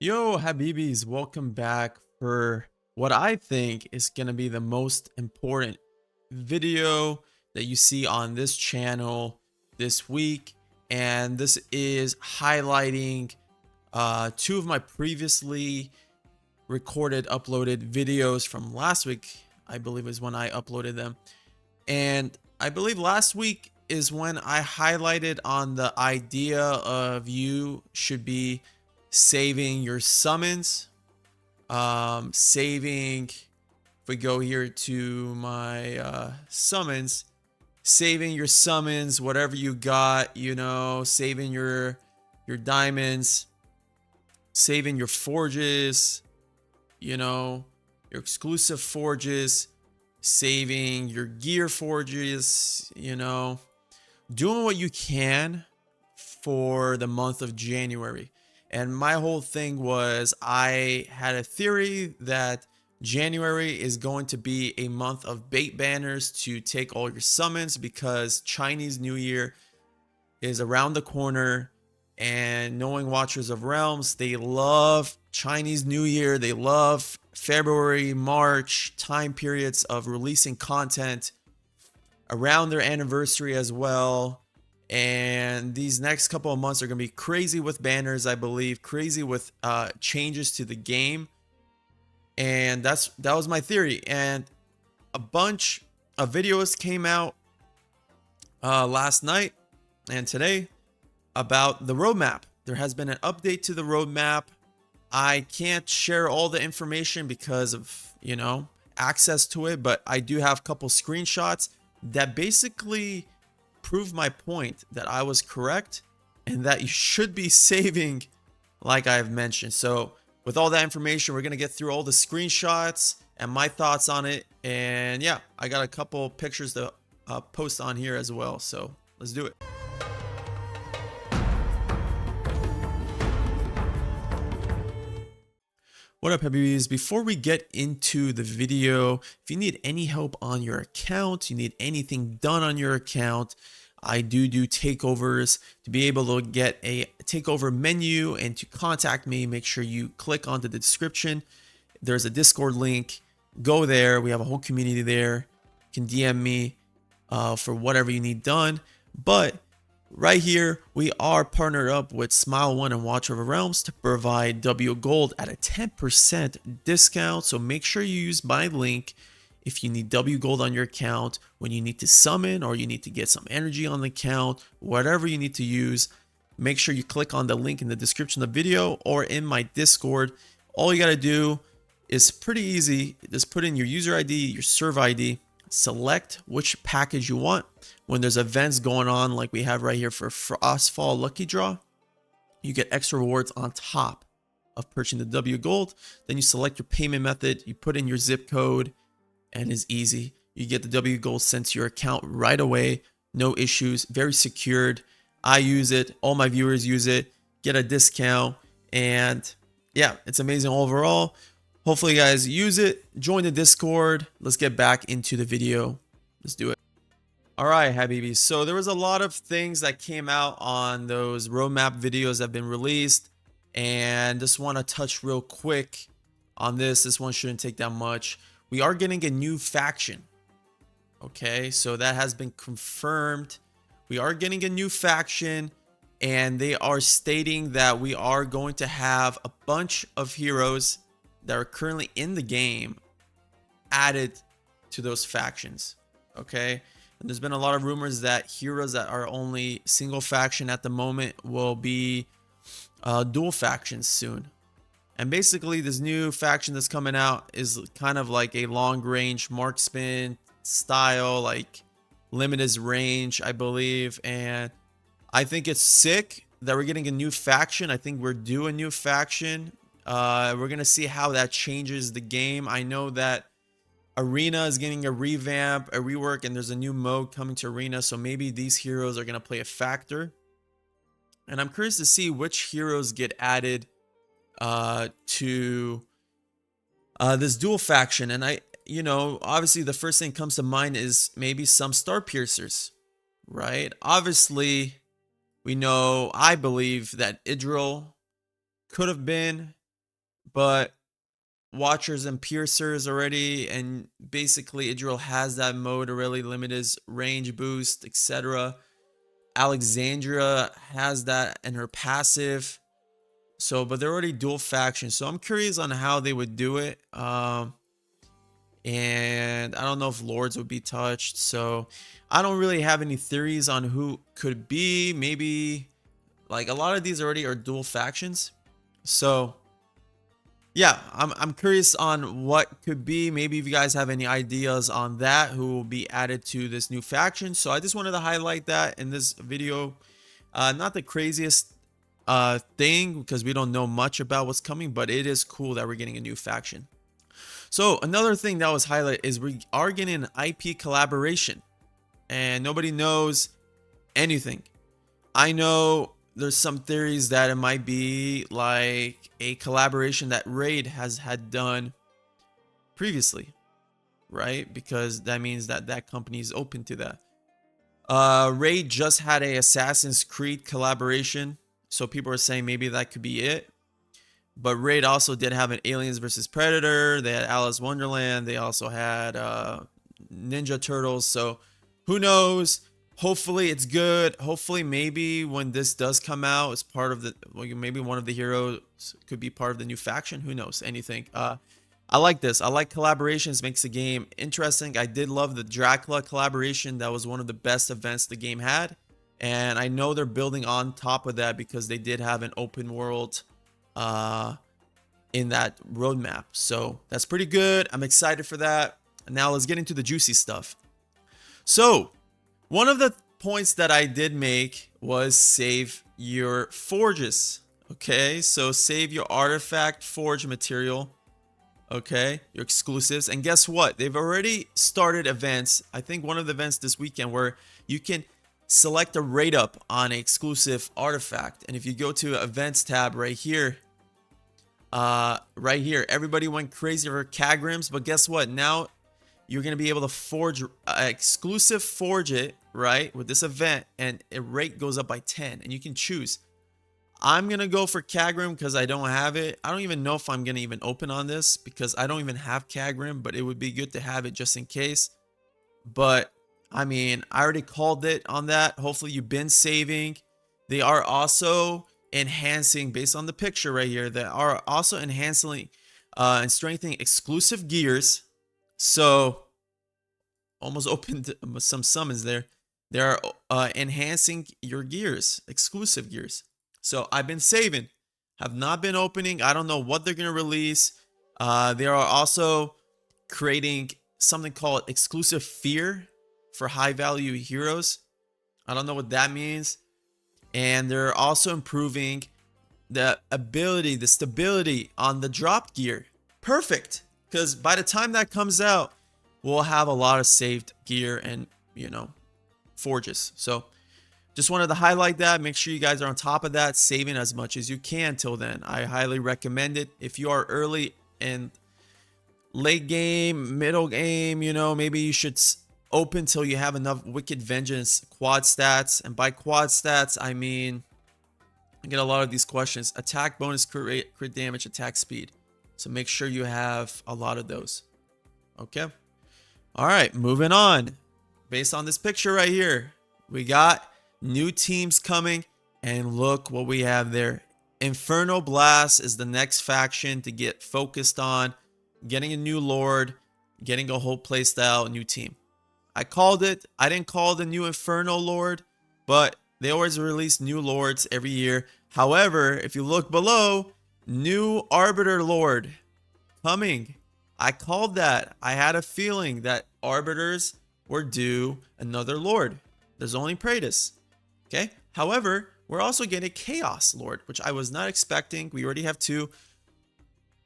Yo, Habibis, welcome back for what I think is going to be the most important video that you see on this channel this week. And this is highlighting two of my previously recorded, uploaded videos from last week. I believe is when I uploaded them. And I believe last week is when I highlighted on the idea of you should be saving your summons, if we go here to my summons, saving your summons, whatever you got, saving your diamonds, saving your forges, your exclusive forges, saving your gear forges, doing what you can for the month of January. And my whole thing was I had a theory that January is going to be a month of bait banners to take all your summons because Chinese New Year is around the corner. And knowing Watchers of Realms, they love Chinese New Year. They love February, March time periods of releasing content around their anniversary as well. And these next couple of months are going to be crazy with banners, I believe, crazy with changes to the game. And that was my theory. And a bunch of videos came out last night and today about the roadmap. There has been an update to the roadmap. I can't share all the information because of, access to it, but I do have a couple screenshots that basically prove my point that I was correct and that you should be saving like I've mentioned. So with all that information, we're going to get through all the screenshots and my thoughts on it. And yeah, I got a couple pictures to post on here as well. So let's do it. What up, Habibis? Before we get into the video, if you need any help on your account, you need anything done on your account, I do takeovers. To be able to get a takeover menu and to contact me, make sure you click onto the description. There's a Discord link. Go there. We have a whole community there. You can DM me for whatever you need done. But right here, we are partnered up with Smile One and Watcher of Realms to provide W Gold at a 10% discount. So make sure you use my link if you need W Gold on your account, when you need to summon or you need to get some energy on the account, whatever you need to use. Make sure you click on the link in the description of the video or in my Discord. All you got to do is pretty easy. Just put in your user ID, your serve ID, select which package you want. When there's events going on like we have right here for Frostfall Lucky Draw, you get extra rewards on top of purchasing the W Gold. Then you select your payment method, you put in your zip code, and it's easy. You get the W Gold sent to your account right away. No issues, very secured. I use it, all my viewers use it, get a discount, and yeah, it's amazing overall. Hopefully you guys use it. Join the Discord. Let's get back into the video. Let's do it. All right, Habibis. So there was a lot of things that came out on those roadmap videos that have been released. And just want to touch real quick on this. This one shouldn't take that much. We are getting a new faction. Okay, so that has been confirmed. We are getting a new faction. And they are stating that we are going to have a bunch of heroes that are currently in the game added to those factions. Okay, and there's been a lot of rumors that heroes that are only single faction at the moment will be dual factions soon. And basically this new faction that's coming out is kind of like a long range marksman style, like limited range, I believe. And I think it's sick that we're getting a new faction. I think we're due a new faction. We're going to see how that changes the game. I know that Arena is getting a revamp, a rework, and there's a new mode coming to Arena. So maybe these heroes are going to play a factor. And I'm curious to see which heroes get added to this dual faction. And obviously the first thing comes to mind is maybe some star piercers, right? Obviously, we know, I believe that Idril could have been but Watchers and Piercers already, and basically Idril has that mode to really limit his range boost, etc. Alexandria has that in her passive. So, but they're already dual factions. So I'm curious on how they would do it. And I don't know if Lords would be touched. So I don't really have any theories on who could be. Maybe like a lot of these already are dual factions. So yeah, I'm curious on what could be. Maybe if you guys have any ideas on that, who will be added to this new faction. So I just wanted to highlight that in this video. Not the craziest thing because we don't know much about what's coming, but it is cool that we're getting a new faction. So another thing that was highlighted is we are getting an IP collaboration, and nobody knows anything. I know there's some theories that it might be like a collaboration that Raid has had done previously, right? Because that means that that company is open to that. Raid just had a Assassin's Creed collaboration, so people are saying maybe that could be it. But Raid also did have an Aliens versus Predator. They had Alice Wonderland. They also had Ninja Turtles. So who knows? Hopefully it's good. Hopefully maybe when this does come out, it's part of the, maybe one of the heroes could be part of the new faction. Who knows? Anything. I like this. I like collaborations. Makes the game interesting. I did love the Dracula collaboration. That was one of the best events the game had. And I know they're building on top of that because they did have an open world in that roadmap. So that's pretty good. I'm excited for that. Now let's get into the juicy stuff. So one of the points that I did make was save your forges. Okay, so save your artifact forge material. Okay, your exclusives. And guess what? They've already started events. I think one of the events this weekend where you can select a rate up on an exclusive artifact. And if you go to events tab right here, everybody went crazy for Kagrims. But guess what? Now you're going to be able to forge exclusive forge it, right, with this event, and a rate goes up by 10, and you can choose. I'm going to go for Kagrim because I don't have it. I don't even know if I'm going to even open on this because I don't even have Kagrim, but it would be good to have it just in case. But I mean, I already called it on that. Hopefully you've been saving. They are also enhancing, based on the picture right here, they are also enhancing and strengthening exclusive gears. So almost opened some summons there. They are enhancing your gears, exclusive gears. So I've been saving, have not been opening. I don't know what they're going to release. They are also creating something called exclusive fear for high value heroes. I don't know what that means. And they're also improving the ability, the stability on the drop gear. Perfect. Because by the time that comes out, we'll have a lot of saved gear and, forges. So just wanted to highlight that. Make sure you guys are on top of that, saving as much as you can till then. I highly recommend it. If you are early and late game, middle game, maybe you should open till you have enough Wicked Vengeance quad stats. And by quad stats, I mean, I get a lot of these questions. Attack bonus, crit damage, attack speed. So make sure you have a lot of those. Okay. All right, moving on. Based on this picture right here, we got new teams coming, and look what we have there. Inferno Blast is the next faction to get focused on, getting a new lord, getting a whole playstyle, new team. I called it. I didn't call the new Inferno Lord, but they always release new lords every year. However, if you look below, new Arbiter Lord coming. I called that. I had a feeling that Arbiters were due another Lord. There's only Praetus. Okay. However, we're also getting Chaos Lord, which I was not expecting. We already have 2.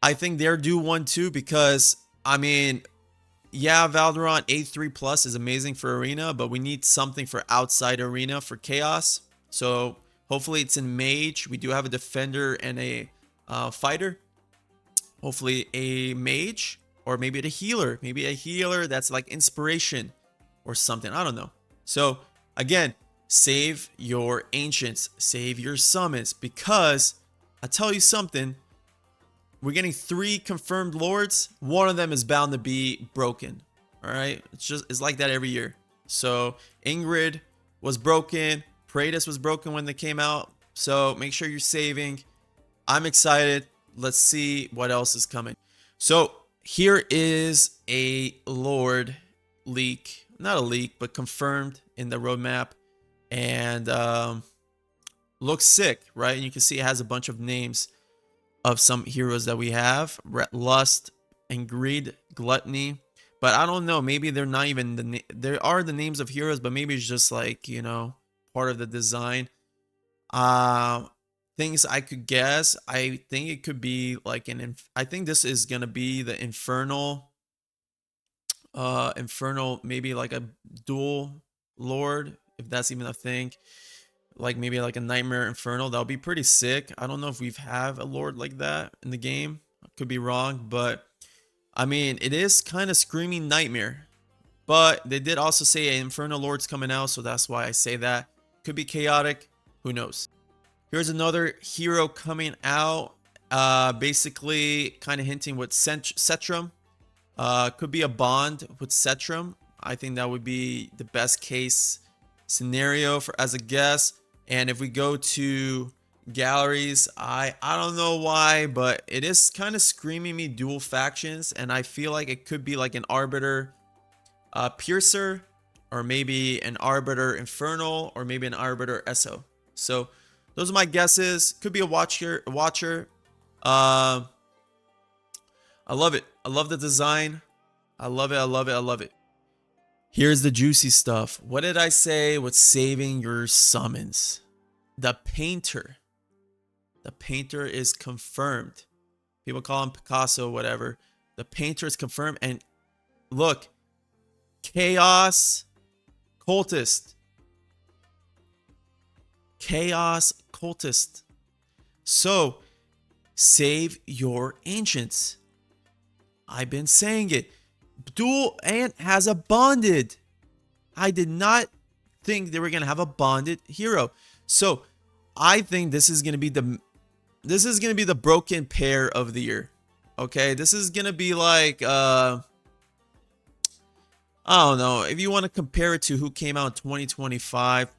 I think they're due 1 too because, I mean, yeah, Valderon 8-3 plus is amazing for Arena, but we need something for outside Arena for Chaos. So hopefully it's in Mage. We do have a Defender and a Fighter. Hopefully a Mage or maybe a Healer. Maybe a Healer that's like Inspiration or something. I don't know. So again, save your Ancients. Save your Summons because I tell you something. we're getting 3 confirmed lords. One of them is bound to be broken. All right, it's like that every year. So Ingrid was broken, Praetus was broken when they came out. So make sure you're saving. I'm excited. Let's see what else is coming. So here is a lord leak, not a leak, but confirmed in the roadmap, and looks sick, right? And you can see it has a bunch of names of some heroes that we have: Lust and Greed, Gluttony. But I don't know, maybe they're not even there are the names of heroes, but maybe it's just like, you know, part of the design. Things I could guess, I think it could be like I think this is gonna be the infernal, maybe like a dual lord, if that's even a thing. Like maybe like a nightmare infernal. That would be pretty sick. I don't know if we've have a lord like that in the game. I could be wrong, but I mean, it is kind of screaming nightmare. But they did also say an infernal lord's coming out, so that's why I say that. Could be chaotic, who knows. Here's another hero coming out, basically kind of hinting with Cetrum. Could be a bond with Cetrum. I think that would be the best case scenario for as a guess. And if we go to galleries, I don't know why, but it is kind of screaming me dual factions, and I feel like it could be like an Arbiter Piercer, or maybe an Arbiter Infernal, or maybe an Arbiter SO. So those are my guesses. Could be a watcher. I love it. I love the design. I love it. I love it. I love it. Here's the juicy stuff. What did I say with saving your summons? The Painter. The Painter is confirmed. People call him Picasso, whatever. The Painter is confirmed. And look, Chaos Cultist. Chaos Cultist. So, save your ancients. I've been saying it. Dual and has a bonded. I did not think they were gonna have a bonded hero. So I think this is gonna be the broken pair of the year. Okay, this is gonna be like I don't know, if you want to compare it to who came out in 2025, it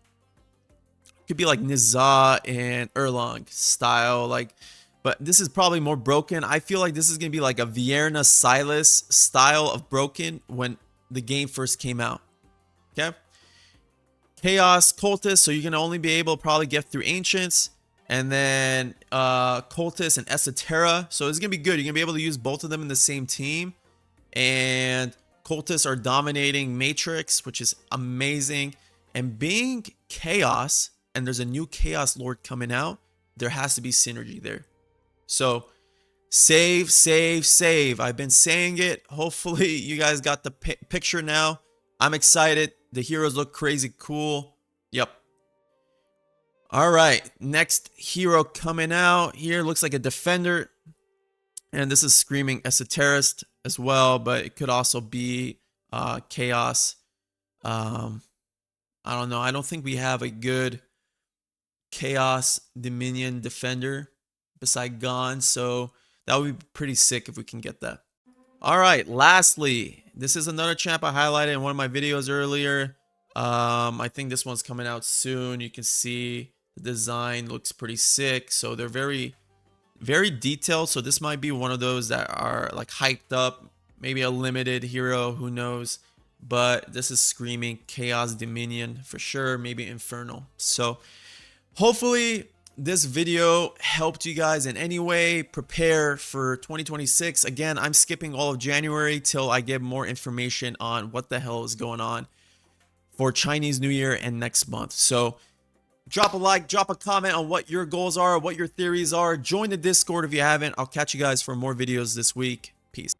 could be like Nizza and Erlang style, like. But this is probably more broken. I feel like this is going to be like a Vierna Silas style of broken when the game first came out. Okay. Chaos Cultist. So you're going to only be able to probably get through Ancients. And then Cultist and Esoterra. So it's going to be good. You're going to be able to use both of them in the same team. And Cultists are dominating Matrix, which is amazing. And being Chaos, and there's a new Chaos Lord coming out, there has to be synergy there. So save, save, save. I've been saying it. Hopefully you guys got the picture now. I'm excited. The heroes look crazy cool. Yep. All right. Next hero coming out here looks like a defender. And this is screaming esoterist as well, but it could also be chaos. I don't know. I don't think we have a good chaos dominion defender beside Gon, so that would be pretty sick if we can get that. All right, lastly, this is another champ I highlighted in one of my videos earlier. I think this one's coming out soon. You can see the design looks pretty sick, so they're very detailed. So this might be one of those that are like hyped up, maybe a limited hero, who knows. But this is screaming Chaos Dominion for sure, maybe Infernal. So hopefully this video helped you guys in any way prepare for 2026. Again, I'm skipping all of January till I get more information on what the hell is going on for Chinese New Year and next month. So drop a like, drop a comment on what your goals are, what your theories are. Join the Discord if you haven't. I'll catch you guys for more videos this week. Peace.